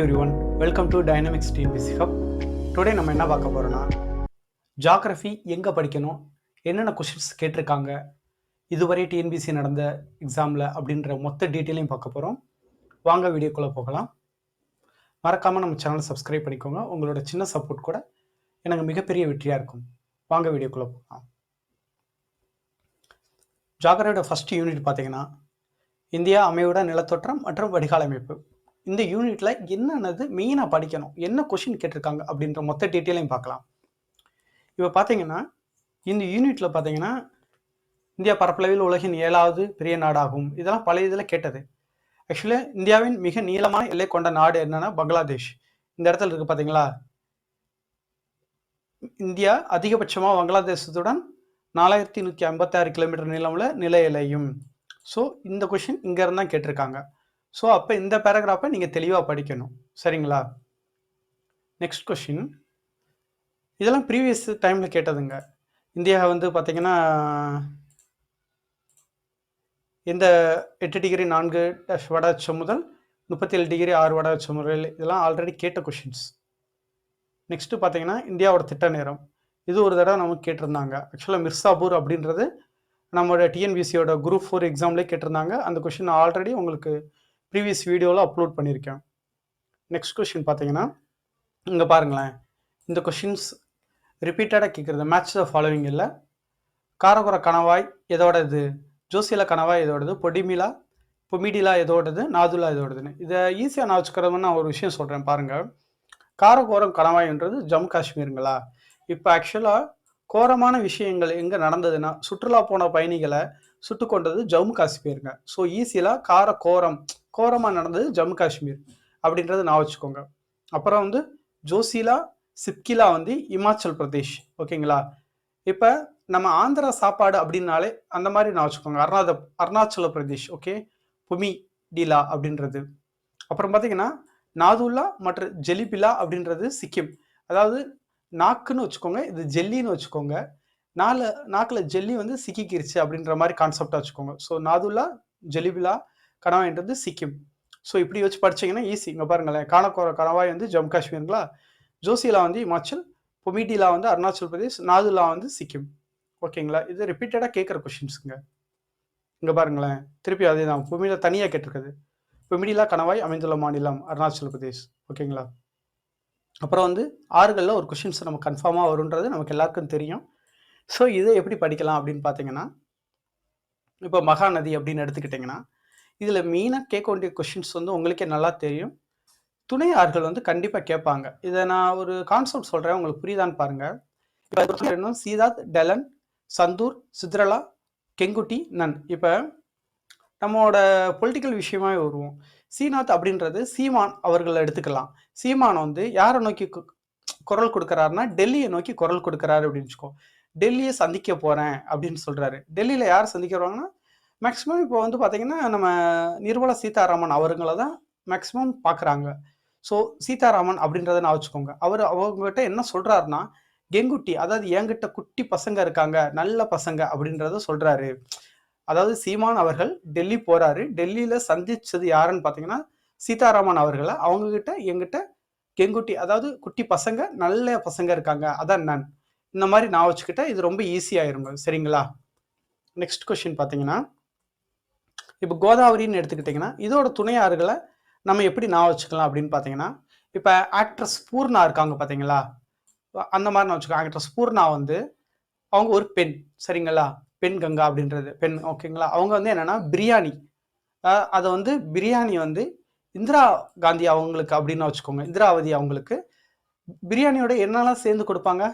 everyone, welcome to Dynamics TNPC Hub. Today நம்ம என்ன பார்க்க போறோம்னா ஜியோகிராஃபி எங்க படிக்கணும், என்னென்ன क्वेश्चंस கேட்டிருக்காங்க, இதுவரை டிஎன்பிசி நடந்த எக்ஸாம்ல அப்படின்ற மொத்த டீடைலையும் பார்க்க போறோம். வாங்க வீடியோக்குள்ள போகலாம். மறக்காம நம்ம சேனலை சப்ஸ்கிரைப் பண்ணிக்கோங்க. உங்களோட சின்ன சப்போர்ட் கூட எனக்கு மிகப்பெரிய வெற்றியா இருக்கும். வாங்க வீடியோக்குள்ள போகலாம். ஜியோகிராஃபியோட ஃபர்ஸ்ட் யூனிட் பார்த்தீங்கன்னா இந்தியா அமைவோட நிலத்தோற்றம் மற்றும் வடிகால் அமைப்பு. இந்த யூனிட்ல என்னென்னது மெயினாக படிக்கணும், என்ன கொஷின் கேட்டிருக்காங்க அப்படின்ற மொத்த டீட்டெயிலையும் பார்க்கலாம். இப்போ பார்த்தீங்கன்னா இந்த யூனிட்ல பார்த்தீங்கன்னா இந்தியா பரப்பளவில் உலகின் 7வது பெரிய நாடாகும். இதெல்லாம் பழைய இதில் கேட்டது. ஆக்சுவலாக இந்தியாவின் மிக நீளமான எல்லை கொண்ட நாடு என்னன்னா பங்களாதேஷ். இந்த இடத்துல இருக்கு பார்த்தீங்களா. இந்தியா அதிகபட்சமாக பங்களாதேசத்துடன் 4156 கிலோமீட்டர் நீளமுள்ள நில எல்லையும். ஸோ இந்த கொஷின் இங்கே இருந்தால் கேட்டிருக்காங்க. ஸோ அப்போ இந்த பேராகிராஃபை நீங்கள் தெளிவாக படிக்கணும், சரிங்களா. நெக்ஸ்ட் கொஷின், இதெல்லாம் ப்ரீவியஸ் டைமில் கேட்டதுங்க. இந்தியா வந்து பார்த்தீங்கன்னா இந்த 8 டிகிரி 4 வடஅட்சம் முதல் 37 டிகிரி 6 வடஅட்சம் முதல் இதெல்லாம் ஆல்ரெடி கேட்ட கொஷின்ஸ். நெக்ஸ்ட்டு பார்த்தீங்கன்னா இந்தியாவோட திட்ட நேரம், இது ஒரு தடவை நமக்கு கேட்டிருந்தாங்க. ஆக்சுவலாக மிர்சாபூர் அப்படின்றது நம்மளோட டிஎன்பிசியோட குரூப் 4 எக்ஸாம்லேயே கேட்டிருந்தாங்க. அந்த கொஷின் ஆல்ரெடி உங்களுக்கு ப்ரீவியஸ் வீடியோவில் அப்லோட் பண்ணியிருக்கேன். நெக்ஸ்ட் கொஷின் பார்த்தீங்கன்னா இங்கே பாருங்களேன், இந்த கொஷின்ஸ் ரிப்பீட்டடாக கேட்குறது. மேட்ச் த ஃபாலோவிங் இல்லை. காரகுர கணவாய் எதோடது, ஜோசிலா கணவாய் எதோடது, பொமிடிலா எதோடது, நாதுலா எதோடதுன்னு. இதை ஈஸியாக நான் வச்சுக்கிறதுன்னு நான் ஒரு விஷயம் சொல்கிறேன் பாருங்கள். காரகோரம் கணவாய்ன்றது ஜம்மு காஷ்மீருங்களா. இப்போ ஆக்சுவலாக கோரமான விஷயங்கள் எங்கே நடந்ததுன்னா சுற்றுலா போன பயணிகளை சுட்டு கொண்டது ஜம்மு காஷ்மீருங்க. ஸோ ஈஸியாக கோரமாக நடந்தது ஜம்மு காஷ்மீர் அப்படின்றது நான் வச்சுக்கோங்க. அப்புறம் வந்து ஜோசிலா சிப்கிலா வந்து இமாச்சல் பிரதேஷ், ஓகேங்களா. இப்போ நம்ம ஆந்திரா சாப்பாடு அப்படின்னாலே அந்த மாதிரி நான் வச்சுக்கோங்க, அருணாச்சல பிரதேஷ், ஓகே, பொமிடிலா அப்படின்றது. அப்புறம் பார்த்தீங்கன்னா நாதுல்லா மற்றும் ஜெலிபிலா அப்படின்றது சிக்கிம். அதாவது நாக்குன்னு வச்சுக்கோங்க, இது ஜெல்லின்னு வச்சுக்கோங்க. நாக்கில் ஜெல்லி வந்து சிக்கிக்கிருச்சு அப்படின்ற மாதிரி கான்செப்டாக வச்சுக்கோங்க. ஸோ நாதுல்லா ஜெலிபிலா கணவாய்ன்றது சிக்கிம். ஸோ இப்படி வச்சு படிச்சிங்கன்னா ஈஸி. இங்கே பாருங்களேன், கணவாய் வந்து ஜம்மு காஷ்மீருங்களா, ஜோசிலா வந்து இமாச்சல், பொமிடிலா வந்து அருணாச்சல் பிரதேஷ், நாதுல்லா வந்து சிக்கிம், ஓகேங்களா. இது ரிப்பீட்டடாக கேட்குற கொஷின்ஸுங்க. இங்கே பாருங்களேன், திருப்பி அதே தான் பொமிடிலா தனியாக கேட்டிருக்குது. பொமிடிலா கணவாய் அமைந்துள்ள மாநிலம் அருணாச்சல் பிரதேஷ், ஓகேங்களா. அப்புறம் வந்து ஆறுகளில் ஒரு கொஷின்ஸ் நம்ம கன்ஃபார்மாக வருன்றது நமக்கு எல்லாருக்கும் தெரியும். ஸோ இதை எப்படி படிக்கலாம் அப்படின்னு பார்த்தீங்கன்னா, இப்போ மகாநதி அப்படின்னு எடுத்துக்கிட்டிங்கன்னா இதில் மெயினாக கேட்க வேண்டிய கொஷின்ஸ் வந்து உங்களுக்கே நல்லா தெரியும். துணை ஆறுகள் வந்து கண்டிப்பாக கேட்பாங்க. இதை நான் ஒரு கான்செப்ட் சொல்கிறேன், உங்களுக்கு புரியுதான்னு பாருங்கள். இப்போ சீதாத், டெலன், சந்தூர், சித்ரலா, கெங்குட்டி, நன். இப்போ நம்மளோட பொலிட்டிக்கல் விஷயமாவே வருவோம். சீனாத் அப்படின்றது சீமான் அவர்களை எடுத்துக்கலாம். சீமான் வந்து யாரை நோக்கி குரல் கொடுக்குறாருன்னா டெல்லியை நோக்கி குரல் கொடுக்குறாரு அப்படின்னு வச்சுக்கோ. டெல்லியை சந்திக்க போகிறேன் அப்படின்னு சொல்கிறாரு. டெல்லியில் யார் சந்திக்க வருவாங்கன்னா மேக்ஸிமம் இப்போ வந்து பார்த்தீங்கன்னா நம்ம நிர்மலா சீதாராமன் அவர்களை தான் மேக்ஸிமம் பார்க்குறாங்க. ஸோ சீதாராமன் அப்படின்றத நான் வச்சுக்கோங்க. அவங்ககிட்ட என்ன சொல்கிறாருன்னா கெங்குட்டி, அதாவது என்கிட்ட குட்டி பசங்க இருக்காங்க, நல்ல பசங்க அப்படின்றத சொல்கிறாரு. அதாவது சீமான் அவர்கள் டெல்லி போகிறாரு. டெல்லியில் சந்திச்சது யாருன்னு பார்த்தீங்கன்னா சீதாராமன் அவர்களை. அவங்கக்கிட்ட என்கிட்ட கெங்குட்டி, அதாவது குட்டி பசங்க, நல்ல பசங்க இருக்காங்க, அதான் நான். இந்த மாதிரி நான் வச்சுக்கிட்டேன். இது ரொம்ப ஈஸியாயிருங்க, சரிங்களா. நெக்ஸ்ட் கொஸ்டின் பார்த்தீங்கன்னா இப்போ கோதாவரின்னு எடுத்துக்கிட்டிங்கன்னா இதோட துணை ஆறுகளை நம்ம எப்படி நான் வச்சுக்கலாம் அப்படின்னு பார்த்தீங்கன்னா, இப்போ ஆக்ட்ரஸ் பூர்ணா இருக்காங்க பார்த்தீங்களா, அந்த மாதிரி நான் வச்சுக்கலாம். ஆக்ட்ரஸ் பூர்ணா வந்து அவங்க ஒரு பெண், சரிங்களா. பெண் கங்கா அப்படின்றது பெண், ஓகேங்களா. அவங்க வந்து என்னென்னா பிரியாணி, அதை வந்து பிரியாணி வந்து இந்திரா காந்தி அவங்களுக்கு அப்படின்னு வச்சுக்கோங்க. இந்திராவதி அவங்களுக்கு பிரியாணியோட என்னெல்லாம் சேர்ந்து கொடுப்பாங்க,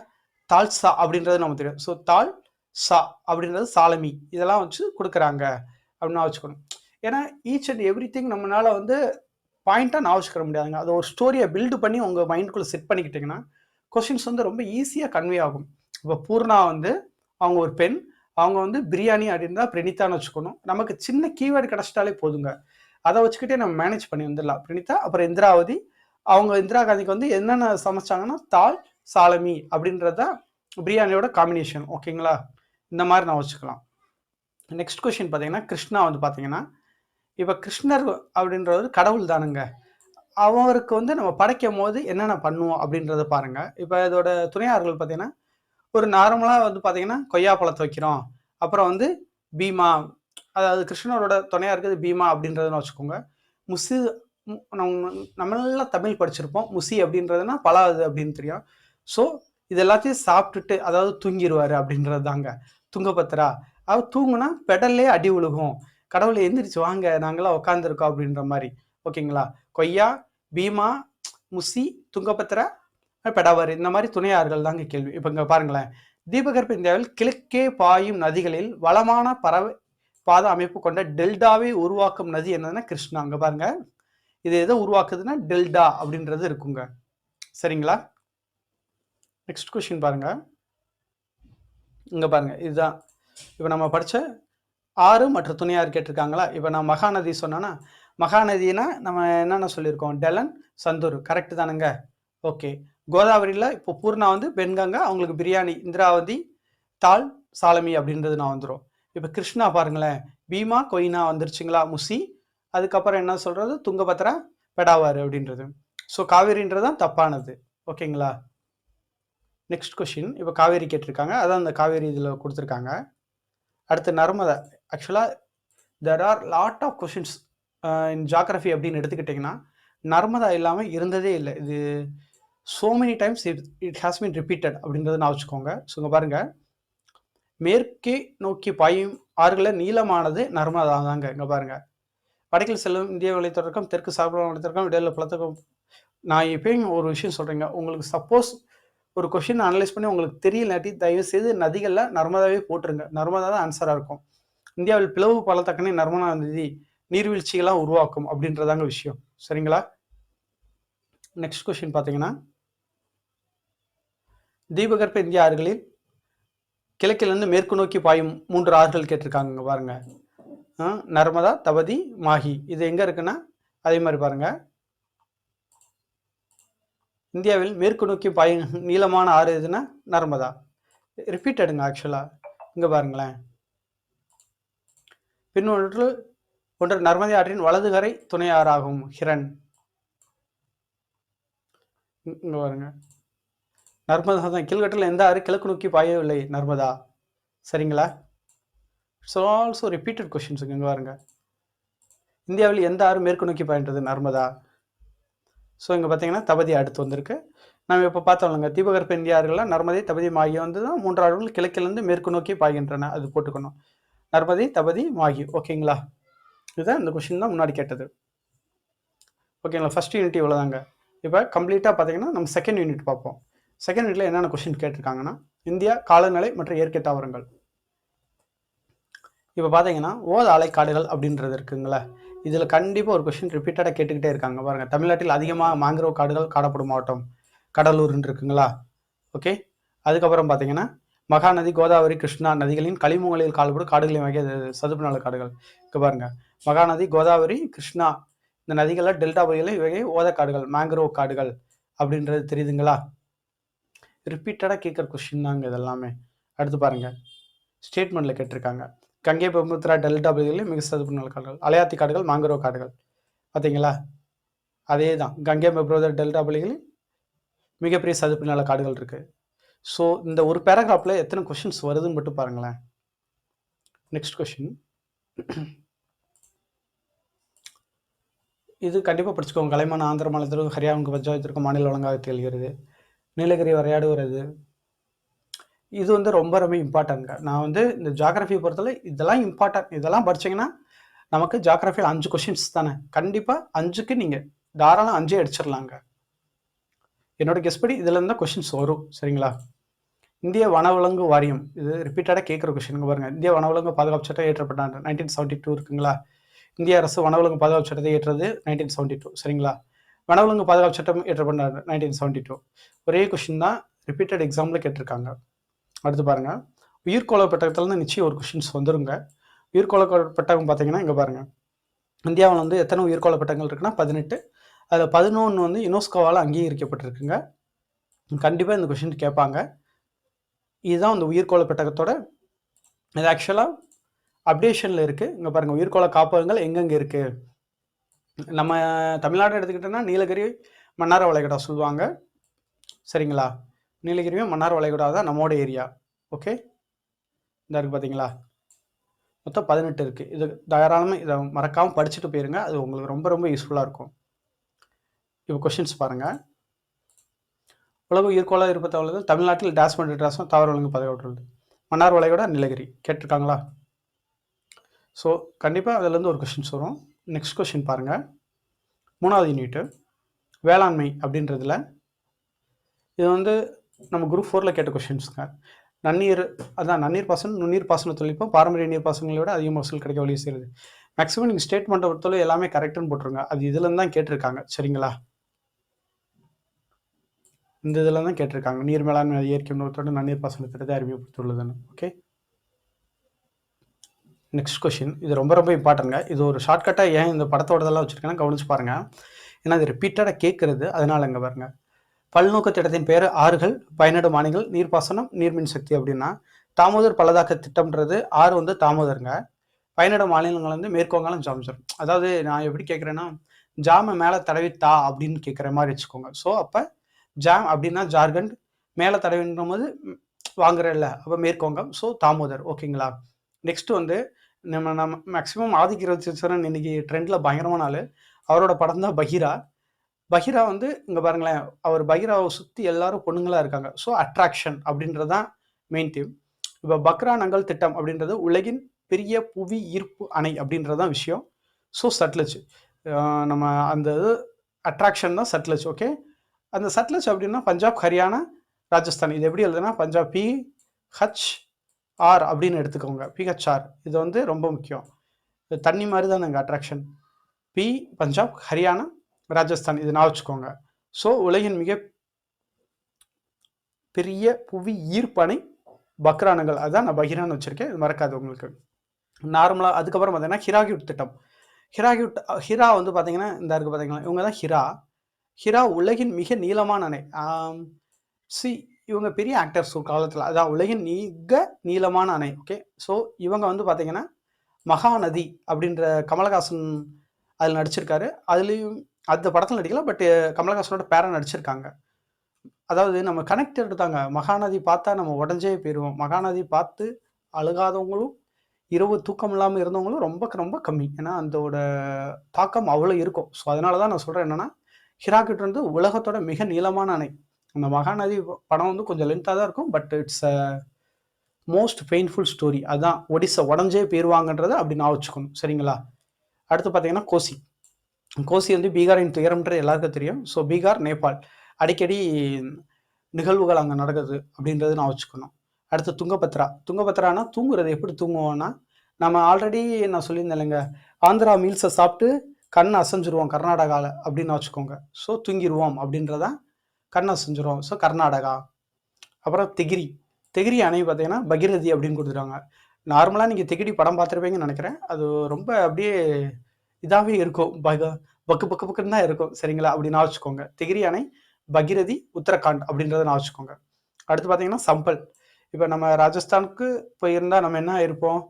தால்சா அப்படின்றது நமக்கு தெரியும். ஸோ தால் சா அப்படின்றது சாலமி, இதெல்லாம் வச்சு கொடுக்குறாங்க அப்படின்னு வச்சுக்கணும். ஏன்னா ஈச் அண்ட் எவ்ரி திங் நம்மளால வந்து பாயிண்டாக நான் வச்சுக்கிற முடியாதுங்க. அதை ஒரு ஸ்டோரியை பில்டு பண்ணி உங்கள் மைண்டுக்குள்ளே செட் பண்ணிக்கிட்டிங்கன்னா கொஷின்ஸ் வந்து ரொம்ப ஈஸியாக கன்வே ஆகும். இப்போ பூர்ணா வந்து அவங்க ஒரு பெண், அவங்க வந்து பிரியாணி அப்படின்னா பிரணீதான்னு வச்சுக்கணும். நமக்கு சின்ன கீவேர்டு கிடச்சிட்டாலே போதுங்க, அதை வச்சுக்கிட்டே நம்ம மேனேஜ் பண்ணி வந்துடலாம். பிரணீதா, அப்புறம் இந்திராவதி, அவங்க இந்திரா காந்திக்கு வந்து என்னென்ன சமைச்சாங்கன்னா தால் சாலமி அப்படின்றத பிரியாணியோட காம்பினேஷன், ஓகேங்களா. இந்த மாதிரி நான் வச்சுக்கலாம். நெக்ஸ்ட் கொஸ்டின் பார்த்தீங்கன்னா கிருஷ்ணா வந்து பார்த்தீங்கன்னா இப்போ கிருஷ்ணர் அப்படின்றது கடவுள் தானுங்க. அவருக்கு வந்து நம்ம படைக்கும் போது என்னென்ன பண்ணுவோம் அப்படின்றத பாருங்க. இப்போ இதோட துணையார்கள் பார்த்தீங்கன்னா, ஒரு நார்மலா வந்து பார்த்தீங்கன்னா, கொய்யா பழத்த வைக்கிறோம். அப்புறம் வந்து பீமா, அதாவது கிருஷ்ணரோட துணையா இருக்கிறது பீமா அப்படின்றதுன்னு வச்சுக்கோங்க. முசு நம்மலாம் தமிழ் படிச்சிருப்போம். முசி அப்படின்றதுன்னா பலாது அப்படின்னு தெரியும். ஸோ இது எல்லாத்தையும் சாப்பிட்டுட்டு அதாவது தூங்கிருவாரு அப்படின்றது தாங்க. துங்கபத்ரா. அவர் தூங்குனா பெடல்லே அடி விழுகும். கடவுளே எந்திரிச்சு வாங்க நாங்கலாம் உட்காந்துருக்கோம் அப்படின்ற மாரி. ஓகேங்களா? கொய்யா, பீமா, முசி, துங்கபத்ரா, பெடாவாரு இந்த மாரி துணையார்கள் தாங்க கேள்வி. இப்ப இங்க பாருங்களேன். தீபகற்ப இந்தியாவில் கிழக்கே பாயும் நதிகளில் வளமான பறவை பாத அமைப்பு கொண்ட டெல்டாவை உருவாக்கும் நதி என்னன்னா கிருஷ்ணா. அங்க பாருங்க. இது எதை உருவாக்குதுன்னா டெல்டா அப்படின்றது இருக்குங்க. சரிங்களா? நெக்ஸ்ட் கொஸ்டின் பாருங்க. இங்க பாருங்க. இதுதான் இப்போ நம்ம படிச்ச ஆறு மற்றும் துணையாறு கேட்டிருக்காங்களா? இப்போ நான் மகாநதி சொன்னேன்னா, மகாநதினா நம்ம என்னென்ன சொல்லியிருக்கோம்? டெலன், சந்தூர். கரெக்ட் தானுங்க? ஓகே. கோதாவரியில் இப்போ பூர்ணா வந்து பெண்கங்கா, அவங்களுக்கு பிரியாணி, இந்திராவதி, தால், சாலமி அப்படின்றது நான் வந்துடும். இப்போ கிருஷ்ணா பாருங்களேன். பீமா, கொய்னா வந்துருச்சுங்களா? முசி. அதுக்கப்புறம் என்ன சொல்றது? துங்கபத்ரா, பெடாவாறு அப்படின்றது. ஸோ காவேரின்றதான் தப்பானது. ஓகேங்களா? Next question. இப்போ காவேரி கேட்டிருக்காங்க. அதான் அந்த காவேரி இதில் கொடுத்துருக்காங்க. அடுத்து நர்மதா. ஆக்சுவலாக there are lot of questions in geography அப்படின்னு எடுத்துக்கிட்டிங்கன்னா நர்மதா இல்லாமல் இருந்ததே இல்லை. இது so many times it has been repeated அப்படின்றத நான் வச்சுக்கோங்க. ஸோ இங்கே பாருங்கள், மேற்கே நோக்கி பாயும் ஆறுகளில் நீளமானது நர்மதா தாங்க. இங்கே பாருங்கள், வடக்கில் செல்லும் இந்திய வழித்தொடக்கம், தெற்கு சார்பு வழித்தொடக்கம், இடையில பழத்தக்கம். நான் இப்பயும் ஒரு விஷயம் சொல்கிறேங்க. உங்களுக்கு சப்போஸ் ஒரு கொஷின் அனலைஸ் பண்ணி உங்களுக்கு தெரியலாட்டி தயவு செய்து நதிகளில் நர்மதாவே போட்டுருங்க. நர்மதா தான் ஆன்சராக இருக்கும். இந்தியாவில் பிளவு பள்ளத்தாக்கனை நர்மதா நதி நீர்வீழ்ச்சிகளாக உருவாக்கும் அப்படின்றதாங்க விஷயம். சரிங்களா? நெக்ஸ்ட் கொஸ்டின் பார்த்தீங்கன்னா, தீபகற்ப இந்திய ஆறுகளில் கிழக்கிலிருந்து மேற்கு நோக்கி பாயும் 3 ஆறுகள் கேட்டிருக்காங்க பாருங்க. நர்மதா, தபதி, மாஹி. இது எங்க இருக்குன்னா அதே மாதிரி பாருங்க. இந்தியாவில் மேற்கு நோக்கி பாயும் நீளமான ஆறு எதுன்னா நர்மதா. ரிப்பீட்டடுங்க ஆக்சுவலா. இங்க பாருங்களேன். பின்னொன்று நர்மதை ஆற்றின் வலதுகரை துணை ஆறாகும் ஹிரண். இங்க பாருங்க, நர்மதா தான். கீழ்கட்டில் எந்த ஆறு கிழக்கு நோக்கி பாயவில்லை? நர்மதா. சரிங்களா? So also repeated questions. இங்க பாருங்க, இந்தியாவில் எந்த ஆறு மேற்கு நோக்கி பாய்ன்றது? நர்மதா. ஸோ இங்கே பார்த்தீங்கன்னா தபதி அடுத்து வந்திருக்கு. நம்ம இப்போ பார்த்தோம்லங்க, தீபகற்ப இந்திய ஆறுகளில் நர்மதை, தபதி, மாகி வந்து தான் 3 ஆறுகள் கிழக்கிலிருந்து மேற்கு நோக்கி பாய்கின்றன. அது போட்டுக்கணும். நர்மதை, தபதி, மாகி. ஓகேங்களா? இதுதான் இந்த கொஸ்டின் தான் முன்னாடி கேட்டது. ஓகேங்களா? ஃபர்ஸ்ட் யூனிட் இவ்வளோதாங்க. இப்போ கம்ப்ளீட்டாக பார்த்தீங்கன்னா நம்ம செகண்ட் யூனிட் பார்ப்போம். செகண்ட் யூனிட்ல என்னென்ன கொஸ்டின் கேட்டிருக்காங்கன்னா, இந்தியா காலநிலை மற்றும் இயற்கை தாவரங்கள். இப்போ பார்த்தீங்கன்னா ஓத ஆலைக்காடுகள் அப்படின்றது இருக்குங்களா? இதில் கண்டிப்பாக ஒரு கொஸ்டின் ரிப்பீட்டடாக கேட்டுக்கிட்டே இருக்காங்க பாருங்க. தமிழ்நாட்டில் அதிகமாக மாங்குரோவ் காடுகள் காணப்படும் மாவட்டம் கடலூர்னு இருக்குங்களா? ஓகே. அதுக்கப்புறம் பார்த்தீங்கன்னா மகாநதி, கோதாவரி, கிருஷ்ணா நதிகளின் கழிமுகங்களில் காணப்படும் காடுகளின் வகை சதுப்பு நில காடுகள். இங்கே பாருங்க, மகாநதி, கோதாவரி, கிருஷ்ணா இந்த நதிகளில் டெல்டா பகுதிகளில் இவை ஓத காடுகள், மேங்க்ரோவ் காடுகள் அப்படின்றது தெரியுதுங்களா? ரிப்பீட்டடாக கேட்குற கொஸ்டின் தாங்க இதெல்லாமே. அடுத்து பாருங்க, ஸ்டேட்மெண்ட்ல கேட்டிருக்காங்க. கங்கை, பிரம்மபுத்திரா டெல்டா பகுதிகளில் மிக சதுப்பு நில காடுகள், அலையாத்தி காடுகள், மாங்குரோவ் காடுகள். பார்த்தீங்களா? அதே தான். கங்கை, பிரம்மபுத்திரா டெல்டா பகுதிகளில் மிகப்பெரிய சதுப்பு நில காடுகள் இருக்கு. ஸோ இந்த ஒரு பேராகிராஃப்ல எத்தனை கொஸ்டின்ஸ் வருதுன்னு மட்டும் பாருங்களேன். Next question. இது கண்டிப்பாக படிச்சுக்கோங்க. கலைமான ஆந்திர மாநிலத்திற்கும் ஹரியானாவுக்கு பஞ்சாயத்திற்கும் மாநில வழங்காக திகழ்கிறது. நீலகிரி வரையாடுகிறது. இது வந்து ரொம்ப ரொம்ப இம்பார்ட்டன்ட்ங்க. நான் வந்து இந்த ஜாகிரஃபியை பொறுத்தவரை இதெல்லாம் இம்பார்ட்டன்ட். இதெல்லாம் படிச்சிங்கன்னா நமக்கு ஜாகிரஃபியில் 5 கொஸ்டின்ஸ் தானே. கண்டிப்பாக 5க்கு நீங்கள் தாராளம் 5 அடிச்சிடலாங்க. என்னோட கெஸ் படி இதில் இருந்தால் கொஸ்டின்ஸ் வரும். சரிங்களா? இந்திய வனவிலங்கு வாரியம். இது ரிப்பீட்டடாக கேட்குற கொஸ்டின் பாருங்க. இந்திய வனவிலங்கு பாதுகாப்பு சட்டம் இயற்றப்பட்ட 1972 இருக்குங்களா? இந்திய அரசு வனவிலங்கு பாதுகாப்பு சட்டத்தை ஏற்றது 1972. சரிங்களா? வனவிலங்கு பாதுகாப்பு சட்டம் ஏற்றப்பட்ட 1972. ஒரே கொஸ்டின் தான் ரிப்பீட்டட் எக்ஸாம்பிள் கேட்டிருக்காங்க. அடுத்து பாருங்க, உயிர்கோள பெட்டகத்துலேருந்து நிச்சயம் ஒரு கொஸ்டின்ஸ் வந்துருங்க. உயிர்கோள பெட்டகம் பார்த்தீங்கன்னா இங்கே பாருங்க, இந்தியாவில் வந்து எத்தனை உயிர்கோள பெட்டகங்கள் இருக்குன்னா 18. அதில் 11 வந்து யுனெஸ்கோவால் அங்கீகரிக்கப்பட்டிருக்குங்க. கண்டிப்பாக இந்த கொஸ்டின் கேட்பாங்க. இதுதான் அந்த உயிர்கோள பெட்டகத்தோட இது ஆக்சுவலாக அப்டேஷனில் இருக்குது. இங்கே பாருங்கள், உயிர்கோள காப்பகங்கள் எங்கெங்கே இருக்குது நம்ம தமிழ்நாடு எடுத்துக்கிட்டோம்னா நீலகிரி மன்னார் வளைகுடா சொல்லுவாங்க. சரிங்களா? நீலகிரியும் மன்னார் வளைகுடா தான் நம்மோட ஏரியா. ஓகே. இந்த இருக்கு பார்த்தீங்களா? மொத்தம் 18 இருக்கு. இது தாராளமா இத மறக்காம படிச்சுட்டு போயிருங்க. அது உங்களுக்கு ரொம்ப ரொம்ப யூஸ்ஃபுல்லா இருக்கும். இப்போ கொஸ்டின்ஸ் பாருங்க. உலக உயிர்க்கோள இருப்ப உள்ளது தமிழ்நாட்டில் டேஷ் மண்டி டிராஸும் தாவர விலங்கு பாதுகாப்புள்ளது. மன்னார் வளைகுடா, நீலகிரி கேட்டிருக்காங்களா? ஸோ கண்டிப்பாக அதுலேருந்து ஒரு கொஸ்டின்ஸ் வரும். நெக்ஸ்ட் கொஸ்டின் பாருங்க. 3வது யூனிட்டு வேளாண்மை அப்படின்றதுல இது வந்து நம்ம குரூப் 4ல கேட்ட கொஸ்டின்ஸுங்க. நன்னீர் அதான் நன்னீர் பாசனம், நுண்ணீர் பாசன தொழில்நுட்பம் பாரம்பரிய நீர் பாசனங்களை விட அதிக மகசூல் கிடைக்க வழி செய்யுது. மேக்ஸிமம் நீங்கள் ஸ்டேட்மெண்ட்டை பொறுத்தவரை எல்லாமே கரெக்டுன்னு போட்டுருங்க. அது இதுலேருந்து தான் கேட்டிருக்காங்க. சரிங்களா? இந்த இதில் தான் கேட்டிருக்காங்க. நீர் மேலாண்மை இயற்கை நோக்கத்தோடு நன்னீர் பாசன திட்டத்தை அறிமுகப்படுத்தியுள்ளதுன்னு. ஓகே. நெக்ஸ்ட் கொஸ்டின் இது ரொம்ப ரொம்ப இம்பார்ட்டன்ட்ங்க. இது ஒரு ஷார்ட்கட்டாக ஏன் இந்த படத்தோடதெல்லாம் வச்சுருக்கேன்னா கவனிச்சு பாருங்க. ஏன்னா இது ரிப்பீட்டடாக கேட்குறது, அதனால இங்கே பாருங்க. பல்நோக்கு திட்டத்தின் பெயர் ஆறுகள், பயனிடும் ஆணைகள், நீர்ப்பாசனம், நீர்மின் சக்தி அப்படின்னா தாமோதர் பள்ளத்தாக்கு திட்டம்ன்றது ஆறு வந்து தாமோதருங்க. பயனிடும் மாநிலங்கள் வந்து மேற்குவங்காளம், ஜாம்ஜர். அதாவது நான் எப்படி கேட்குறேன்னா ஜாமை மேலே தடவி தா அப்படின்னு கேட்குற மாதிரி வச்சுக்கோங்க. ஸோ அப்போ ஜாம் அப்படின்னா ஜார்க்கண்ட், மேலே தடவின்ற போது வாங்குற இல்லை, அப்போ மேற்குவங்கம். ஸோ தாமோதர். ஓகேங்களா? நெக்ஸ்ட் வந்து நம்ம மேக்ஸிமம் ஆதிக்க ரவிச்சந்திரன் இன்னைக்கு ட்ரெண்டில் பயங்கரமான ஆள். அவரோட படம் தான் பஹீரா. பஹீரா வந்து இங்கே பாருங்களேன், அவர் பஹீராவை சுற்றி எல்லாரும் பொண்ணுங்களா இருக்காங்க. ஸோ அட்ராக்ஷன் அப்படின்றது தான் மெயின் தீம். இப்போ பக்ரா நங்கல் திட்டம் அப்படின்றது உலகின் பெரிய புவி ஈர்ப்பு அணை அப்படின்றது தான் விஷயம். ஸோ சட்லஜ் நம்ம அந்த இது அட்ராக்ஷன் தான் சட்லஜ். ஓகே. அந்த சட்லஜ் அப்படின்னா பஞ்சாப், ஹரியானா, ராஜஸ்தான். இது எப்படி எழுதுனா பஞ்சாப் PHR அப்படின்னு எடுத்துக்கோங்க. PHR இது வந்து ரொம்ப முக்கியம். தண்ணி மாதிரி தான் நாங்கள் அட்ராக்ஷன். பஞ்சாப், ஹரியானா, ராஜஸ்தான் இது நான் வச்சுக்கோங்க. ஸோ உலகின் மிக பெரிய புவி ஈர்ப்பணை பக்ரானங்கள், அதுதான் நான் பஹீரான்னு வச்சிருக்கேன். இது மறக்காது உங்களுக்கு. நார்மலாக அதுக்கப்புறம் பார்த்தீங்கன்னா ஹிராகியூட் திட்டம். ஹிரா வந்து பார்த்தீங்கன்னா இந்த இருக்கு பார்த்தீங்களா, இவங்க தான் ஹிரா உலகின் மிக நீளமான அணை. இவங்க பெரிய ஆக்டர்ஸ் ஒரு காலத்தில், அதான் உலகின் மிக நீளமான அணை. ஓகே. ஸோ இவங்க வந்து பார்த்தீங்கன்னா மகாநதி அப்படின்ற கமலஹாசன் அதில் நடிச்சிருக்காரு. அதுலேயும் அந்த படத்தில் நடிக்கல, பட் கமலஹாசனோட பேரை நடிச்சிருக்காங்க. அதாவது நம்ம கனெக்ட் எடுத்தாங்க. மகாநதி பார்த்தா நம்ம உடஞ்சே போயிடுவோம். மகாநதி பார்த்து அழுகாதவங்களும் இரவு தூக்கம் இல்லாமல் இருந்தவங்களும் ரொம்ப ரொம்ப கம்மி. ஏன்னா அதோட தாக்கம் அவ்வளோ இருக்கும். ஸோ அதனால தான் நான் சொல்கிறேன் என்னென்னா ஹிராக்கிட் வந்து உலகத்தோட மிக நீளமான அணை. அந்த மகாநதி படம் வந்து கொஞ்சம் லென்த்தாக தான் இருக்கும், but it's a most painful story. அதுதான் ஒடிசா உடஞ்சே போயிடுவாங்கன்றதை அப்படி நான் வச்சுக்கணும். சரிங்களா? அடுத்து பார்த்தீங்கன்னா கோசி வந்து பீகாரின் துயரம்ன்றது எல்லாருக்கும் தெரியும். ஸோ பீகார், நேபாள் அடிக்கடி நிகழ்வுகள் அங்கே நடக்குது அப்படின்றது நான் வச்சுக்கணும். அடுத்து துங்கபத்ரானா தூங்குறது எப்படி தூங்குவோம்னா, நம்ம ஆல்ரெடி நான் சொல்லியிருந்தேன் இல்லைங்க, ஆந்திரா மீல்ஸை சாப்பிட்டு கண் அசைஞ்சிருவோம் கர்நாடகாவில் அப்படின்னு வச்சுக்கோங்க. ஸோ தூங்கிடுவோம் அப்படின்றதான் கண் அசைஞ்சிருவோம். ஸோ கர்நாடகா. அப்புறம் திகிரி அணை பார்த்தீங்கன்னா பகிரதி அப்படின்னு கொடுத்துருவாங்க. நார்மலாக நீங்கள் திகிரி படம் பார்த்துருப்பீங்கன்னு நினைக்கிறேன். அது ரொம்ப அப்படியே இதாகவே இருக்கும். பக்கு பக்கு பக்குன்னு தான் இருக்கும். சரிங்களா? அப்படி நான் வச்சுக்கோங்க. திகிரி அணை, பகிரதி, உத்தரகாண்ட் அப்படின்றத நான் வச்சுக்கோங்க. அடுத்து பார்த்தீங்கன்னா சம்பல். இப்போ நம்ம ராஜஸ்தானுக்கு போயிருந்தால் நம்ம என்ன இருப்போம்,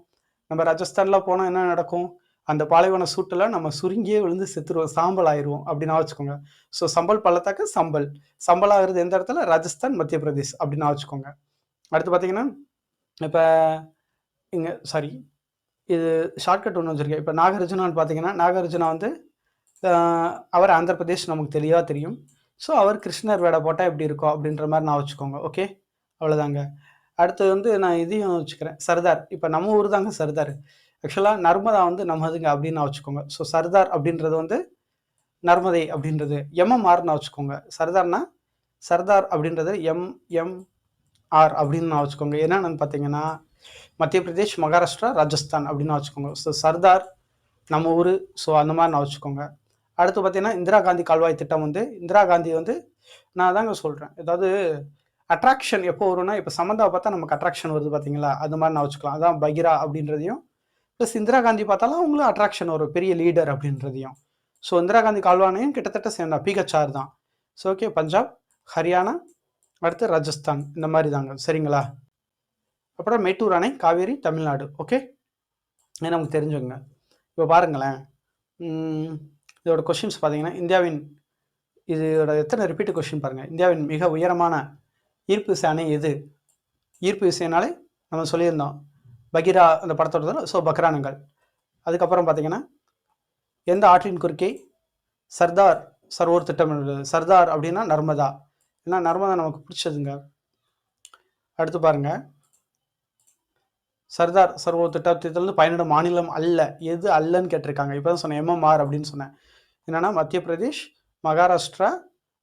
நம்ம ராஜஸ்தானில் போனால் என்ன நடக்கும், அந்த பாலைவன சூட்டில் நம்ம சுருங்கியே விழுந்து செத்துருவோம், சாம்பல் ஆயிடுவோம் அப்படி நான் வச்சுக்கோங்க. ஸோ சம்பல் பள்ளத்தாக்கு சம்பல் ஆகுறது எந்த இடத்துல, ராஜஸ்தான், மத்திய பிரதேஷ் அப்படி நான் வச்சுக்கோங்க. அடுத்து பார்த்தீங்கன்னா இப்போ இங்கே இது ஷார்ட்கட் ஒன்று வச்சுருக்கேன். இப்போ நாகார்ஜுனான்னு பார்த்தீங்கன்னா நாகார்ஜுனா வந்து அவர் ஆந்திர பிரதேஷ் நமக்கு தெளிவாக தெரியும். ஸோ அவர் கிருஷ்ணர் வேடை போட்டால் எப்படி இருக்கும் அப்படின்ற மாதிரி நான் வச்சுக்கோங்க. ஓகே. அவ்வளோதாங்க. அடுத்தது வந்து நான் இதையும் வச்சுக்கிறேன், சர்தார். இப்போ நம்ம ஊர் தாங்க சர்தார். ஆக்சுவலாக நர்மதா வந்து நம்மதுங்க அப்படின்னு நான் வச்சுக்கோங்க. ஸோ சர்தார் அப்படின்றது வந்து நர்மதை அப்படின்றது MMRன்னு வச்சுக்கோங்க. சர்தார் அப்படின்றது MMR அப்படின்னு நான் வச்சுக்கோங்க. என்னென்னு பார்த்தீங்கன்னா மத்திய பிரதேஷ், மகாராஷ்டிரா, ராஜஸ்தான் அப்படின்னு வச்சுக்கோங்க. ஸோ சர்தார் நம்ம ஊர். ஸோ அந்த மாதிரி நான் வச்சுக்கோங்க. அடுத்து பார்த்தீங்கன்னா இந்திரா காந்தி கால்வாய் திட்டம் வந்து இந்திரா காந்தி வந்து நான் தாங்க சொல்கிறேன். ஏதாவது அட்ராக்ஷன் எப்போ வரும்னா, இப்போ சமந்தாவை பார்த்தா நமக்கு அட்ராக்ஷன் வருது பார்த்தீங்களா, அது மாதிரி நான் வச்சுக்கலாம். அதான் பகிரா அப்படின்றதையும் ப்ளஸ் இந்திரா காந்தி பார்த்தாலும் அவங்களும் அட்ராக்ஷன் வரும், பெரிய லீடர் அப்படின்றதையும். ஸோ இந்திரா காந்தி கால்வானையும் கிட்டத்தட்ட சேர்ந்தா PHR தான். So okay. பஞ்சாப், ஹரியானா, அடுத்து ராஜஸ்தான் இந்த மாதிரி தாங்க. சரிங்களா? அப்புறம் மேட்டூர் அணை, காவேரி, தமிழ்நாடு. ஓகே. நமக்கு தெரிஞ்சுங்க. இப்போ பாருங்களேன், இதோட கொஷின்ஸ் பார்த்தீங்கன்னா, இதோட எத்தனை ரிப்பீட் கொஷின் பாருங்கள். இந்தியாவின் மிக உயரமான ஈர்ப்பு விசை அணை எது? ஈர்ப்பு விசைனாலே நம்ம சொல்லியிருந்தோம், பகிரா அந்த படத்தோட. ஸோ பக்ரானங்கள். அதுக்கப்புறம் பார்த்தீங்கன்னா, எந்த ஆற்றின் குறுக்கே சர்தார் சரோவர் திட்டம் உள்ளது? சர்தார் அப்படின்னா நர்மதா. ஏன்னா நர்மதா நமக்கு பிடிச்சதுங்க. அடுத்து பாருங்க, சர்தார் சரோவர் திட்டத்திலிருந்து பயனிடும் மாநிலம் அல்ல எது அல்லன்னு கேட்டிருக்காங்க. இப்போ தான் சொன்னேன் MMR அப்படின்னு சொன்னேன். என்னன்னா மத்திய பிரதேஷ், மகாராஷ்டிரா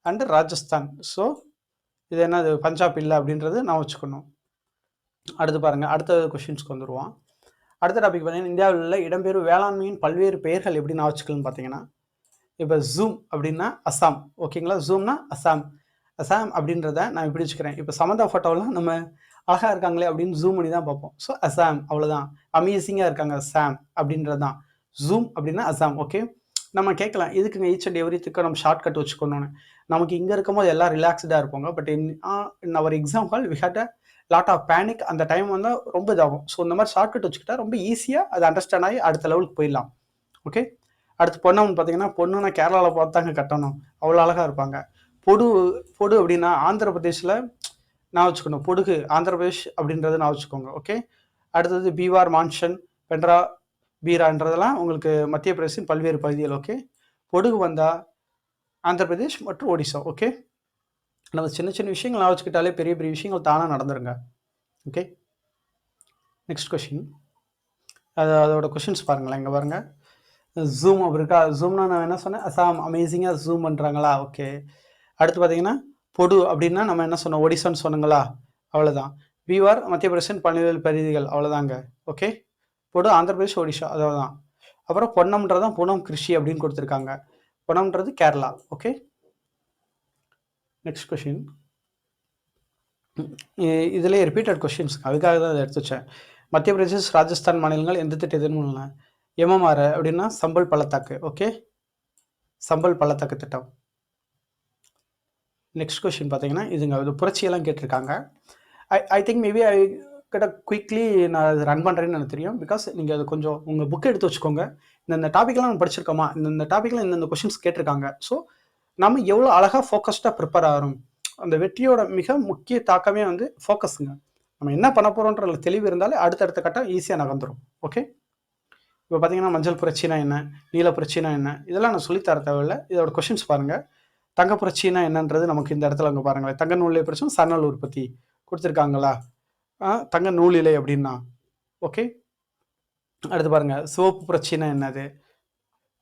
அண்ட் ராஜஸ்தான். ஸோ இது என்னது? பஞ்சாப் இல்லை அப்படின்றது நான் வச்சுக்கணும். அடுத்து பாருங்க, அடுத்த கொஷின்ஸ்க்கு வந்துடுவோம். அடுத்த டாபிக் பார்த்தீங்கன்னா, இந்தியாவில் உள்ள இடம்பெயர்வு வேளாண்மையின் பல்வேறு பெயர்கள் எப்படி நான் வச்சுக்கலாம்னு பார்த்தீங்கன்னா, இப்போ ஜூம் அப்படின்னா அசாம். ஓகேங்களா? ஜூம்னா அசாம். அசாம் அப்படின்றத நான் இப்படி வச்சுக்கிறேன். இப்போ சமந்தா ஃபோட்டோவில் நம்ம அழகாக இருக்காங்களே அப்படின்னு ஜூம் பண்ணி தான் பார்ப்போம். ஸோ அசாம், அவ்வளோதான். அமேசிங்காக இருக்காங்க சாம் அப்படின்றது தான். ஜூம் அப்படின்னா அசாம். ஓகே, நம்ம கேட்கலாம், இதுக்குங்க ஈச் அண்ட் எவ்ரித்துக்கு நம்ம ஷார்ட் கட் வச்சுக்கணும்னு. நமக்கு இங்கே இருக்கும்போது எல்லாம் ரிலாக்ஸ்டாக இருப்பாங்க. But in our example we had a lot of panic. அந்த டைம் வந்து ரொம்ப இதாகும். ஸோ இந்த மாதிரி ஷார்ட் கட் வச்சுக்கிட்டா ரொம்ப ஈஸியாக அதை அண்டர்ஸ்டாண்ட் ஆகி அடுத்த லெவலுக்கு போயிடலாம். ஓகே, அடுத்து பொண்ணு பார்த்தீங்கன்னா, பொண்ணுன்னா கேரளாவில் பார்த்தாங்க கட்டணும், அவ்வளோ அழகாக இருப்பாங்க. பொடு அப்படின்னா ஆந்திர பிரதேஷில் நான் வச்சுக்கணும். பொடுகு ஆந்திர பிரதேஷ் அப்படின்றது நான் வச்சுக்கோங்க. ஓகே, அடுத்தது பீவார், மான்சன், பெண்ட்ரா, பீரான்றதெல்லாம் உங்களுக்கு மத்திய பிரதேசின் பல்வேறு பகுதிகள். ஓகே, பொடுகு வந்தால் ஆந்திர பிரதேஷ் மற்றும் ஒடிசா. ஓகே, நம்ம சின்ன சின்ன விஷயங்கள் நான் வச்சுக்கிட்டாலே பெரிய பெரிய விஷயங்கள் தானாக நடந்துருங்க. Okay, next question. அதோட கொஷின்ஸ் பாருங்களேன். இங்கே பாருங்கள், ஜூம் அப்படி இருக்கா? ஜூம்னா நான் என்ன சொன்னேன்? அசாம் அமேசிங்காக ஜூம் பண்ணுறாங்களா? ஓகே, அடுத்து பார்த்தீங்கன்னா பொடு அப்படின்னா நம்ம என்ன சொன்னோம்? ஒடிசான்னு சொன்னங்களா? அவ்வளோதான். பீவார் மத்திய பிரதேசன் பல்வேறு பகுதிகள், அவ்வளோதாங்க. ஓகே, பொடு ஆந்திர பிரதேஷ், ஒடிஷா, அவ்வளோதான். அப்புறம் பொன்னம்ன்றதான் பூனம் கிருஷி அப்படின்னு கொடுத்துருக்காங்க. பொன்னம்ன்றது கேரளா. Okay, next question. இதிலே ரிப்பீட்டட் கொஷின்ஸ், அதுக்காக தான் அதை எடுத்து வச்சேன். மத்திய பிரதேஷ், ராஜஸ்தான் மாநிலங்கள் எந்த திட்டத்தின் மூலம்? MMR அப்படின்னா சம்பல் பள்ளத்தாக்கு. ஓகே, சம்பல் பள்ளத்தாக்கு திட்டம். நெக்ஸ்ட் கொஷின் பார்த்தீங்கன்னா, இது புரட்சியெல்லாம் கேட்டிருக்காங்க. ஐ திங்க் மேபி ஐ கிட்ட குயிக்லி நான் அது ரன் பண்ணுறேன்னு எனக்கு தெரியும். பிகாஸ் நீங்கள் அது கொஞ்சம் உங்கள் புக்கை எடுத்து வச்சுக்கோங்க. இந்த டாப்பிக்லாம் நம்ம படிச்சிருக்கோமா, இந்த டாப்பிக்கில் இந்த கொஷின்ஸ் கேட்டிருக்காங்க. ஸோ நம்ம எவ்வளோ அழகாக ஃபோக்கஸ்டாக ப்ரிப்பேர் ஆகிறோம். அந்த வெற்றியோட மிக முக்கிய தாக்கமே வந்து ஃபோக்கஸுங்க. நம்ம என்ன பண்ண போகிறோன்ற தெளிவு இருந்தாலே அடுத்தடுத்த கட்டம் ஈஸியாக நகர்ந்துடும். ஓகே, இப்போ பார்த்தீங்கன்னா மஞ்சள் புரட்சினா என்ன, நீல புரட்சினா என்ன, இதெல்லாம் நான் சொல்லித்தர தேவையில்லை. இதோட கொஷின்ஸ் பாருங்கள். தங்க புரட்சினா என்னன்றது நமக்கு இந்த இடத்துல அங்கே பாருங்களேன். தங்க நூலிலை பிரச்சனை, சன்னல் உற்பத்தி கொடுத்துருக்காங்களா? தங்க நூலிலை அப்படின்னா. ஓகே, அடுத்து பாருங்கள், சிவப்பு புரட்சினா என்னது?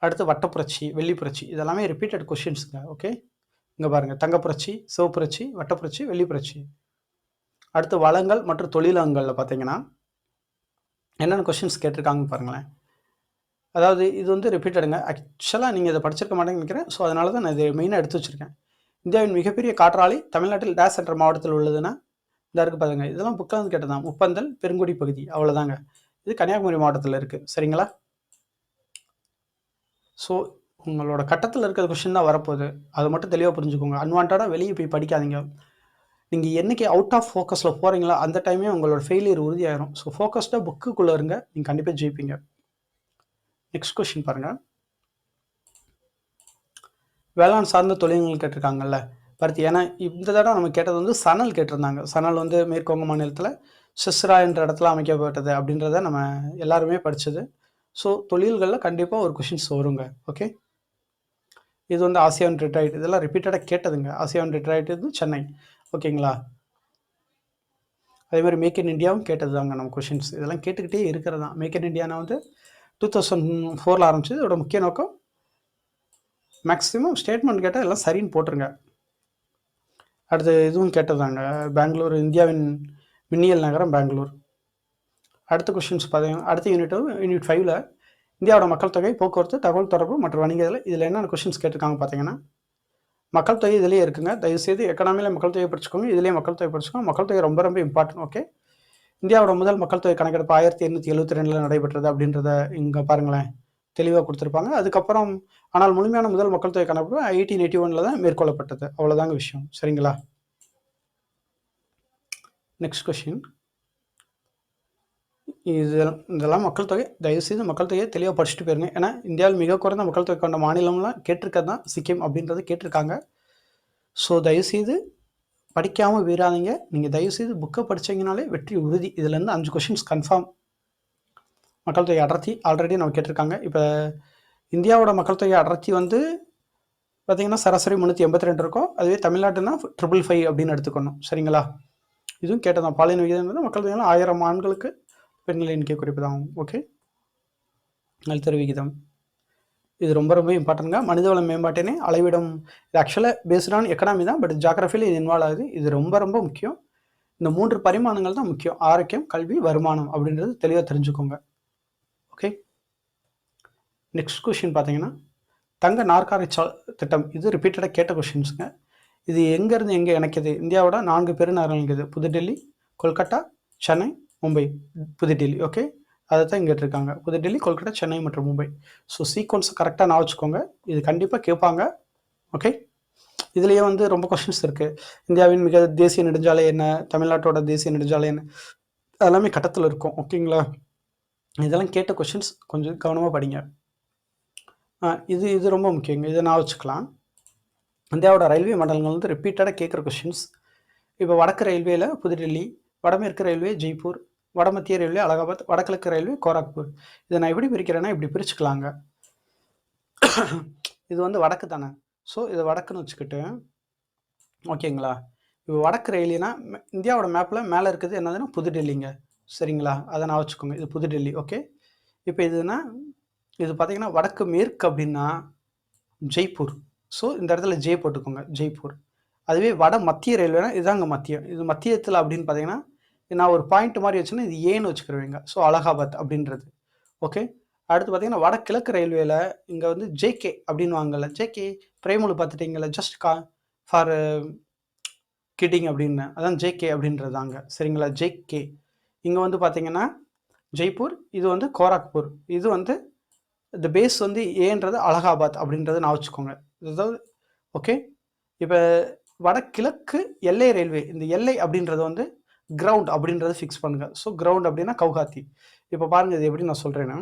அடுத்து வட்டப்புரட்சி, வெள்ளி புரட்சி, இதெல்லாமே ரிப்பீட்டட் கொஷின்ஸுங்க. ஓகே, இங்கே பாருங்கள், தங்க புரட்சி, சிவப்பு புரட்சி, வட்டப்புரட்சி, வெள்ளி புரட்சி. அடுத்து வளங்கள் மற்றும் தொழிலகங்களில் பார்த்தீங்கன்னா என்னென்ன கொஷின்ஸ் கேட்டிருக்காங்கன்னு பாருங்களேன். அதாவது இது வந்து ரிப்பீட்டடுங்க. ஆக்சுவலாக நீங்கள் இதை படிச்சிருக்க மாட்டேன்னு நினைக்கிறேன். ஸோ அதனால தான் நான் இதை மெயினாக எடுத்து வச்சுருக்கேன். இந்தியாவின் மிகப்பெரிய காற்றாலை தமிழ்நாட்டில் டேஸ் என்ற மாவட்டத்தில் உள்ளதுன்னா இந்த இருக்குது பாருங்க. இதெல்லாம் புக்கில் வந்து கேட்டதான். முப்பந்தல் பெருங்குடி பகுதி, அவ்வளோதாங்க. இது கன்னியாகுமரி மாவட்டத்தில் இருக்குது. சரிங்களா? ஸோ உங்களோட கட்டத்தில் இருக்கிற கொஷின் தான் வரப்போகுது. அதை மட்டும் தெளிவாக புரிஞ்சுக்கோங்க. அன்வான்டாக வெளியே போய் படிக்காதீங்க. நீங்கள் என்றைக்கு அவுட் ஆஃப் ஃபோக்கஸில் போகிறீங்களோ அந்த டைமே உங்களோட ஃபெயிலியர் உறுதியாயிரும். ஸோ ஃபோக்கஸ்டாக புக்குக்குள்ளே இருங்க, நீங்கள் கண்டிப்பாக ஜெயிப்பீங்க. நெக்ஸ்ட் கொஷின் பாருங்கள். வேளாண் சார்ந்த தொழில்கள் கேட்டிருக்காங்கல்ல, பருத்தி. ஏன்னா இந்த தடவை நம்ம கேட்டது வந்து சணல் கேட்டிருந்தாங்க. சணல் வந்து மேற்குவங்க மாநிலத்தில் சிஸ்ரா என்ற இடத்துல அமைக்கப்பட்டது அப்படின்றத நம்ம எல்லாருமே படித்தது. ஸோ தொழில்களில் கண்டிப்பாக ஒரு கொஷின்ஸ் வருங்க. ஓகே, இது வந்து ஆசியான் டெட்ராய்ட், இதெல்லாம் ரிப்பீட்டடாக கேட்டதுங்க. ஆசியான் டெட்ராய்ட் இது சென்னை. ஓகேங்களா? அதே மாதிரி மேக் இன் இண்டியாவும் கேட்டது தாங்க நம்ம கொஷின்ஸ். இதெல்லாம் கேட்டுக்கிட்டே இருக்கிறது தான். மேக் இன் இண்டியானா வந்து 2004 ஆரம்பிச்சது. இதோட முக்கிய நோக்கம் மேக்ஸிமம் ஸ்டேட்மெண்ட் கேட்டால் எல்லாம் சரின்னு போட்டுருங்க. அடுத்து இதுவும் கேட்டதாங்க. பெங்களூர் இந்தியாவின் மின்னியல் நகரம் பெங்களூர். அடுத்த கொஷின்ஸ் பார்த்தீங்கன்னா அடுத்த யூனிட் 5ல் இந்தியாவோட மக்கள் தொகை, போக்குவரத்து, தகவல் தொடர்பு மற்றும் வணிகத்தில் இதில் என்னென்ன கொஷின்ஸ் கேட்டிருக்காங்க பார்த்தீங்கன்னா, மக்கள் தொகை இதிலே இருக்குங்க. தயவுசெய்து எக்கனாமியில் மக்கள் தொகை படிச்சுக்கோங்க, இதிலே மக்கள் தொகை படிச்சுக்கோங்க. மக்கள் தொகை ரொம்ப ரொம்ப இம்பார்ட்டன்ட். ஓகே, இந்தியாவோட முதல் மக்கள் தொகை கணக்கெடுப்பு 1872 நடைபெற்றது அப்படின்றத இங்கே பாருங்களேன், தெளிவாக கொடுத்துருப்பாங்க. அதுக்கப்புறம் ஆனால் முழுமையான முதல் மக்கள் தொகை கணக்கெடுப்பு 1881 தான் மேற்கொள்ளப்பட்டது. அவ்வளோதாங்க விஷயம். சரிங்களா? Next question. இதெல்லாம் மக்கள் தொகை தயவுசெய்து மக்கள் தொகையை தெளிவாக படிச்சுட்டு போயிருங்க. ஏன்னா இந்தியாவில் மிக குறைந்த மக்கள் தொகை கொண்ட மாநிலம்லாம் கேட்டிருக்கிறது தான் சிக்கிம் அப்படின்றது கேட்டிருக்காங்க. ஸோ தயவுசெய்து படிக்காமல் வீராதீங்க. நீங்கள் தயவுசெய்து புக்கை படித்தீங்கனாலே வெற்றி உறுதி. இதுலேருந்து 5 கொஷின்ஸ் கன்ஃபார்ம். மக்கள் தொகை அடர்த்தி ஆல்ரெடி நம்ம கேட்டிருக்காங்க. இப்போ இந்தியாவோட மக்கள் தொகை அடர்த்தி வந்து பார்த்தீங்கன்னா சராசரி 382 இருக்கும். அதுவே தமிழ்நாட்டுனா 555 அப்படின்னு எடுத்துக்கணும். சரிங்களா? இதுவும் கேட்டதான். பாலின விகிதம் மக்கள் தொகையில் 1000 ஆண்களுக்கு பெண்கள் எண்ணிக்கை குறிப்பு தான். ஓகே, நல்தரு விகிதம் இது ரொம்ப ரொம்ப இம்பார்ட்டன்ட்ங்க. மனிதவள மேம்பாட்டினை அளவிடும். இது ஆக்சுவலாக பேஸ்ட் ஆன் எக்கனாமி தான், பட் ஜாகிரஃபியில் இது இன்வால்வ் ஆகுது. இது ரொம்ப ரொம்ப முக்கியம். இந்த 3 பரிமாணங்கள் தான் முக்கியம். ஆரோக்கியம், கல்வி, வருமானம் அப்படின்றது தெளிவாக தெரிஞ்சுக்கோங்க. ஓகே, நெக்ஸ்ட் கொஷின் பார்த்தீங்கன்னா தங்க நாற்காலி திட்டம். இது ரிப்பீட்டடாக கேட்ட கொஷின்ஸுங்க. இது எங்கேருந்து எங்கே இணைக்குது? இந்தியாவோட 4 பெருநகரங்கள் புதுடெல்லி, கொல்கட்டா, சென்னை, மும்பை. புதுடெல்லி. ஓகே, அதை தான் இங்கே இருக்காங்க. புதுடெல்லி, கொல்கட்டா, சென்னை மற்றும் மும்பை. ஸோ சீக்வன்ஸை கரெக்டாக நான் வச்சுக்கோங்க. இது கண்டிப்பாக கேட்பாங்க. ஓகே, இதுலேயே வந்து ரொம்ப கொஷின்ஸ் இருக்குது. இந்தியாவின் மிக தேசிய நெடுஞ்சாலை என்ன, தமிழ்நாட்டோட தேசிய நெடுஞ்சாலை என்ன, அதெல்லாமே கட்டத்தில் இருக்கும். ஓகேங்களா? இதெல்லாம் கேட்ட கொஷின்ஸ், கொஞ்சம் கவனமாக படிங்க. இது ரொம்ப முக்கியங்க. இதை நான் வச்சுக்கலாம். இந்தியாவோட ரயில்வே மண்டலங்கள் வந்து ரிப்பீட்டடாக கேட்குற கொஷின்ஸ். இப்போ வடக்கு ரயில்வேல புதுடெல்லி, வடமேற்கு ரயில்வே ஜெய்ப்பூர், வடமத்திய ரயில்வே அலகாபாத், வடகிழக்கு ரயில்வே கோராக்பூர். இதை நான் எப்படி பிரிக்கிறேன்னா இப்படி பிரிச்சுக்கலாங்க. இது வந்து வடக்கு தானே, ஸோ இதை வடக்குன்னு வச்சுக்கிட்டு, ஓகேங்களா? இப்போ வடக்கு ரயில்னா இந்தியாவோட மேப்பில் மேலே இருக்குது என்னதுன்னா புதுடெல்லிங்க. சரிங்களா? அதை நான் வச்சுக்கோங்க. இது புதுடெல்லி. ஓகே, இப்போ இதுனா இது பார்த்தீங்கன்னா வடக்கு மேற்கு அப்படின்னா ஜெய்ப்பூர். ஸோ இந்த இடத்துல ஜெய் போட்டுக்கோங்க, ஜெய்ப்பூர். அதுவே வட மத்திய ரயில்வேனா இதுதாங்க மத்தியம். இது மத்தியத்தில் அப்படின்னு பார்த்தீங்கன்னா நான் ஒரு பாயிண்ட் மாதிரி வச்சுன்னா இது ஏன்னு வச்சுக்கிறவங்க. ஸோ அலகாபாத் அப்படின்றது. ஓகே, அடுத்து பார்த்தீங்கன்னா வடகிழக்கு ரயில்வேல இங்கே வந்து ஜேகே அப்படின்னு வாங்கல. ஜேகே பிரைமூல் பார்த்துட்டீங்களா? ஜஸ்ட் ஃபார் கிட்டிங் அப்படின்னு, அதான் ஜேகே அப்படின்றது தாங்க. சரிங்களா? ஜேகே இங்கே வந்து பார்த்தீங்கன்னா ஜெய்ப்பூர், இது வந்து கோராக்பூர், இது வந்து இந்த பேஸ் வந்து ஏன்றது அலகாபாத் அப்படின்றத நான் வச்சுக்கோங்க. அதாவது ஓகே, இப்போ வடகிழக்கு எல்லை ரயில்வே, இந்த எல்லை அப்படின்றது வந்து கிரவுண்ட் அப்படின்றத ஃபிக்ஸ் பண்ணுங்க. ஸோ கிரவுண்ட் அப்படின்னா கவுஹாத்தி. இப்போ பாருங்க இது எப்படி நான் சொல்கிறேன்னா,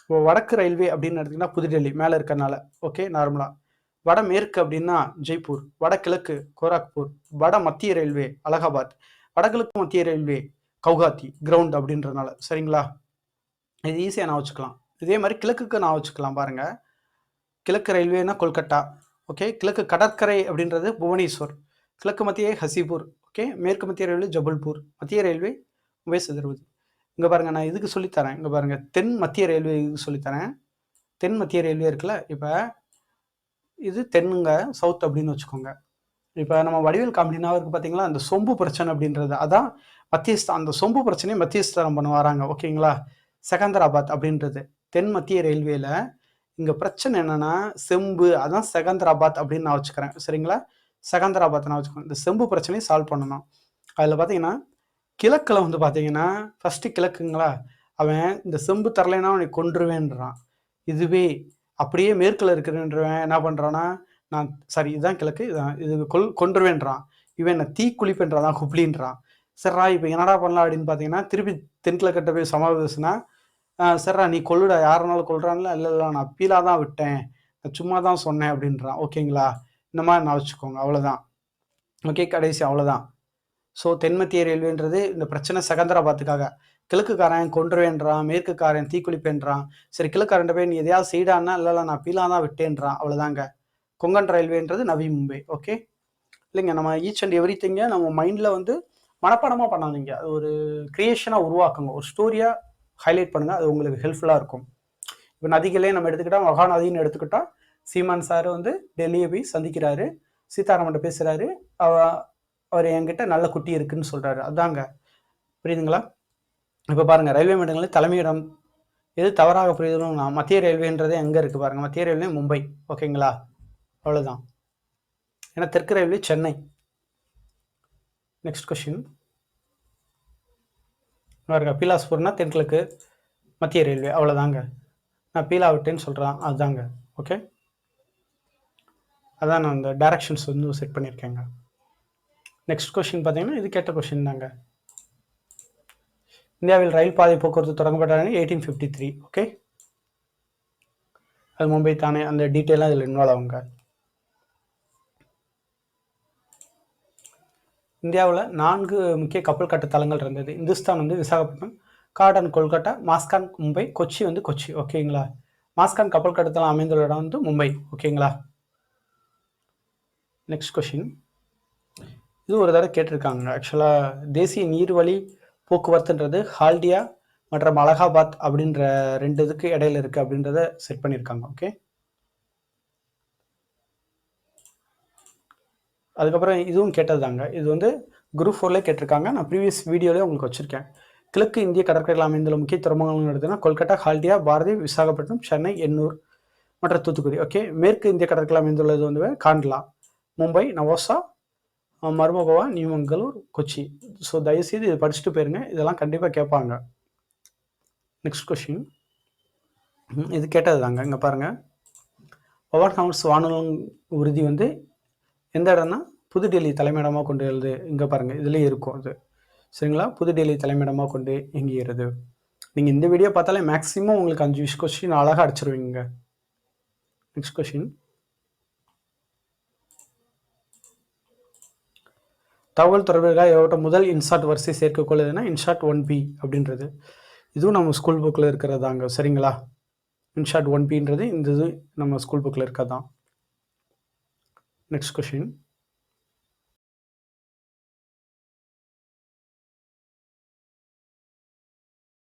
இப்போ வடக்கு ரயில்வே அப்படின்னு எடுத்திங்கன்னா புதுடெல்லி மேலே இருக்கிறனால ஓகே நார்மலாக. வடமேற்கு அப்படின்னா ஜெய்ப்பூர், வடகிழக்கு கோராக்பூர், வட மத்திய ரயில்வே அலகாபாத், வடகிழக்கு மத்திய ரயில்வே கவுஹாத்தி கிரவுண்ட் அப்படின்றதுனால. சரிங்களா? இது ஈஸியாக நான் வச்சுக்கலாம். இதே மாதிரி கிழக்குக்கு நான் வச்சுக்கலாம் பாருங்க. கிழக்கு ரயில்வேனா கொல்கட்டா. ஓகே, கிழக்கு கடற்கரை அப்படின்றது புவனேஸ்வர், கிழக்கு மத்திய ஹசிபூர். ஓகே, மேற்கு மத்திய ரயில்வே ஜபல்பூர், மத்திய ரயில்வே மும்பை சதுர்வதி. இங்கே பாருங்க நான் இதுக்கு சொல்லித்தரேன். இங்கே பாருங்க தென் மத்திய ரயில்வே இதுக்கு சொல்லித்தரேன். தென் மத்திய ரயில்வே இருக்குல்ல, இப்போ இது தென்னுங்க சவுத் அப்படின்னு வச்சுக்கோங்க. இப்போ நம்ம வடிவேல் காமெடினா இருக்கு பார்த்தீங்களா, அந்த சொம்பு பிரச்சனை அப்படின்றது அதான் மத்தியஸ்தான். அந்த சொம்பு பிரச்சனையை மத்தியஸ்தானம் பண்ண வராங்க. ஓகேங்களா? செகந்தராபாத் அப்படின்றது தென் மத்திய ரயில்வேல. இங்கே பிரச்சனை என்னன்னா செம்பு, அதான் செகந்தராபாத் அப்படின்னு நான் வச்சுக்கிறேன். சரிங்களா? செகந்தராபாத் நான் வச்சுக்கோங்க. இந்த செம்பு பிரச்சனையை சால்வ் பண்ணணும். அதில் பார்த்தீங்கன்னா கிழக்கில் வந்து பார்த்தீங்கன்னா ஃபஸ்ட்டு கிழக்குங்களா, அவன் இந்த செம்பு தரலைன்னா அவனை கொன்றுவேன்றான். இதுவே அப்படியே மேற்கில் இருக்கிறவன் என்ன பண்ணுறான்னா, நான் சாரி இதுதான் கிழக்கு, இது கொன்றுவேன்றான். இவன் என்ன தீ குளிப்பென்றான், குப்ளின்றான். சரிடா இப்போ என்னடா பண்ணலாம் அப்படின்னு பார்த்தீங்கன்னா திருப்பி தென்கிழக்கிட்ட போய் சமாவேசனா, சரிடா நீ கொள்ளுடா, யாருனாலும் கொள்றான்ல, இல்லை இல்லை நான் அப்பீலாக தான் விட்டேன், நான் சும்மா தான் சொன்னேன் அப்படின்றான். ஓகேங்களா? இந்த மாதிரி நான் வச்சுக்கோங்க. அவ்வளோதான். ஓகே, கடைசி அவ்வளோதான். ஸோ தென்மத்திய ரயில்வேன்றது இந்த பிரச்சனை செகந்தராபாத்துக்காக. கிழக்குக்காரன் கொன்றுவேன்றான், மேற்குக்காரன் தீக்குளிப்பேன்றான். சரி கிழக்காரன் போய் நீ எதையாவது செய்டான்னா, இல்லை நான் பீலாக தான் விட்டேன்றான். அவ்வளோதாங்க. கொங்கன் ரயில்வேன்றது நவி மும்பை. ஓகே, இல்லைங்க நம்ம ஈச் அண்ட் எவ்ரி திங்கை நம்ம மைண்டில் வந்து மனப்பாடமாக பண்ணாதீங்க. அது ஒரு கிரியேஷனாக உருவாக்குங்க, ஒரு ஸ்டோரியாக ஹைலைட் பண்ணுங்கள். அது உங்களுக்கு ஹெல்ப்ஃபுல்லாக இருக்கும். இப்போ நதிகளே நம்ம எடுத்துக்கிட்டால் மகாநதின்னு எடுத்துக்கிட்டால் சீமான் சார் வந்து டெல்லியை போய் சந்திக்கிறாரு, சீதாராமன் பேசுகிறாரு, அவர் என்கிட்ட நல்ல குட்டி இருக்குன்னு சொல்கிறாரு. அதாங்க, புரியுதுங்களா? இப்போ பாருங்கள் ரயில்வே மண்டலங்களில் தலைமையிடம் எது தவறாக புரியுதுன்னா மத்திய ரயில்வேன்றது எங்கே இருக்குது பாருங்கள். மத்திய ரயில்வே மும்பை. ஓகேங்களா? அவ்வளோதான். ஏன்னா தெற்கு ரயில்வே சென்னை. நெக்ஸ்ட் கொஸ்டின் பாருங்க, பீலாஸ்பூர்னா தென்கிழக்கு மத்திய ரயில்வே. அவ்வளோதாங்க. நான் பீலா விட்டேன்னு சொல்கிறேன், அதுதாங்க. ஓகே, அதான் நான் அந்த டைரக்ஷன்ஸ் வந்து செட் பண்ணியிருக்கேங்க. நெக்ஸ்ட் கொஸ்டின் பார்த்தீங்கன்னா இது கேட்ட கொஸ்டின் தாங்க. இந்தியாவில் ரயில் பாதை போக்குவரத்து தொடங்கப்பட்ட 1853. ஓகே, அது மும்பை தானே, அந்த டீட்டெயிலாக இதில் இன்வால்வ் ஆகுங்க. இந்தியாவில் 4 முக்கிய கப்பல் கட்ட தளங்கள் இருந்தது. இந்துஸ்தான் வந்து விசாகப்பட்டினம், கார்டன் கொல்கட்டா, மாஸ்கான் மும்பை, கொச்சி வந்து கொச்சி. ஓகேங்களா, மாஸ்கான் கப்பல் கட்டத்தளம் அமைந்துள்ள இடம் வந்து மும்பை. ஓகேங்களா. நெக்ஸ்ட் கொஷின், இது ஒரு தடவை கேட்டிருக்காங்க. ஆக்சுவலாக தேசிய நீர்வழி போக்குவரத்துன்றது ஹால்டியா மற்றும் அலகாபாத் அப்படின்ற 2 இதுக்கு இடையில இருக்குது அப்படின்றத செட் பண்ணியிருக்காங்க. ஓகே, அதுக்கப்புறம் இதுவும் கேட்டதுதாங்க. இது வந்து குரூப் 4ல கேட்டிருக்காங்க. நான் ப்ரீவியஸ் வீடியோலேயே உங்களுக்கு வச்சுருக்கேன். கிழக்கு இந்திய கடற்கரையில் அமைந்துள்ள முக்கிய துறைமுகங்கள் எடுத்துன்னா கொல்கட்டா, ஹால்டியா, பாரதி, விசாகப்பட்டினம், சென்னை, எண்ணூர் மற்றும் தூத்துக்குடி. ஓகே, மேற்கு இந்திய கடற்கரையில் அமைந்துள்ளது வந்து காண்ட்லா, மும்பை, நவோசா, மர்மோகோவா, நியூமங்களூர், கொச்சி. ஸோ தயவுசெய்து இது படிச்சுட்டு போயிருங்க, இதெல்லாம் கண்டிப்பாக கேட்பாங்க. நெக்ஸ்ட் கொஷின், இது கேட்டது தாங்க. இங்கே பாருங்கள், பவர் ஹவுஸ் வானொலி உறுதி வந்து எந்த இடம்னா புதுடெல்லி தலைமையிடமாக கொண்டு எழுது. இங்கே பாருங்கள், இதுலேயே இருக்கும் அது. சரிங்களா, புதுடெல்லி தலைமையிடமாக கொண்டு இயங்குகிறது. நீங்கள் இந்த வீடியோ பார்த்தாலே மேக்ஸிமம் உங்களுக்கு 5 கொஸ்டின் அழகாக அடிச்சிருவீங்க. நெக்ஸ்ட் கொஸ்டின், தகவல் தொடர்புக்காக ஏவட்ட முதல் இன்சாட் வரிசை சேர்க்கக்கோள் எதுனா இன்சாட் 1B அப்படின்றது. இதுவும் நம்ம ஸ்கூல் புக்கில் இருக்கிறதாங்க. சரிங்களா, இன்சாட் 1Bன்றது இந்த இது நம்ம ஸ்கூல் புக்கில் இருக்கிறதான். Next question,